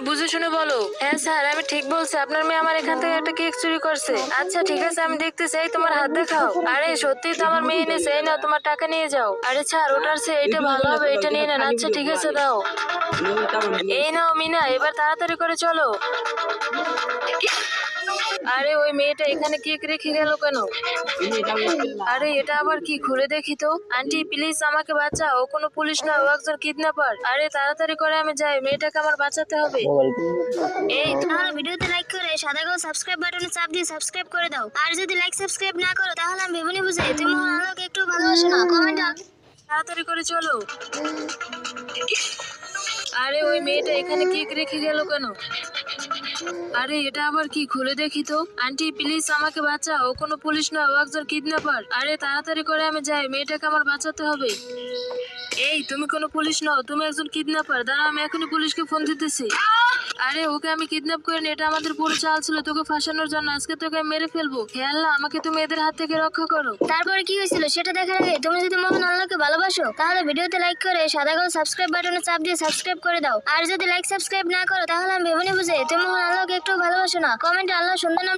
বুঝে শুনে বলো। হ্যাঁ স্যার, আমি ঠিক বলছি, আপনার মেয়ে আমার এখান থেকে একটা কেক চুরি করছে। আচ্ছা ঠিক আছে, আমি দেখতেছি। এই তোমার হাত দেখাও। আরে সত্যি তো আমার মেয়ে এনেছে। এই নাও, তোমার টাকা নিয়ে যাও। আরে স্যার, ওটার চেয়ে এটা ভালো হবে, এটা নিয়ে নেন। আচ্ছা ঠিক আছে, দাও। এই নাও মিনা, এবার তাড়াতাড়ি করে চলো। আরে ওই মেয়েটা এখানে কেক রেখে গেল কেন? আরে এটা আবার কি? খুলে দেখি তো। আন্টি প্লিজ আমাকে বাঁচাও, ও কোনো পুলিশ না, ও একজন কিডন্যাপার। আরে তাড়াতাড়ি করে আমি যাই, মেয়েটাকে আমার বাঁচাতে হবে। এই তাহলে ভিডিওতে লাইক করে সাদা কালো সাবস্ক্রাইব বাটনে চাপ দিয়ে সাবস্ক্রাইব করে দাও। আর যদি লাইক সাবস্ক্রাইব না করো তাহলে আমি ভেবে বুঝে তুমি মোহন আলোকে একটু ভালোবাসো না। কমেন্ট তাড়াতাড়ি করে চলো। আরে ওই মেয়েটা এখানে কেক রেখে গেল কেন? আরে এটা আবার কি? খুলে দেখি তো। আন্টি প্লিজ আমাকে বাঁচাও, ও কোনো পুলিশ না, ও একজন কিডন্যাপার। আরে তাড়াতাড়ি করে আমি যাই, মেয়েটাকে আমার বাঁচাতে হবে। এই তুমি কোনো পুলিশ নও, তুমি একজন কিডন্যাপার। দাঁড়া, আমি এখনই পুলিশকে ফোন দিতেছি। আরে ওকে আমি কিডন্যাপ করিনি, এটা আমাদের পুরো চাল ছিল তোকে ফাঁসানোর জন্য। আজকে তোকে আমি মেরে ফেলবো। হে আল্লাহ, আমাকে তুমি এদের হাত থেকে রক্ষা করো। তারপরে কি হয়েছিল সেটা দেখার আগে তুমি যদি মোহন আল্লাহকে ভালোবাসো তাহলে ভিডিওতে লাইক করে সাদা কালো সাবস্ক্রাইব বাটনে চাপ দিয়ে সাবস্ক্রাইব করে দাও। আর যদি লাইক সাবস্ক্রাইব না করো তাহলে আমি ভেবে বুঝে তুমি মোহন আল্লাহকে একটু ভালোবাসো না। কমেন্টে আল্লাহ সুন্দর নাম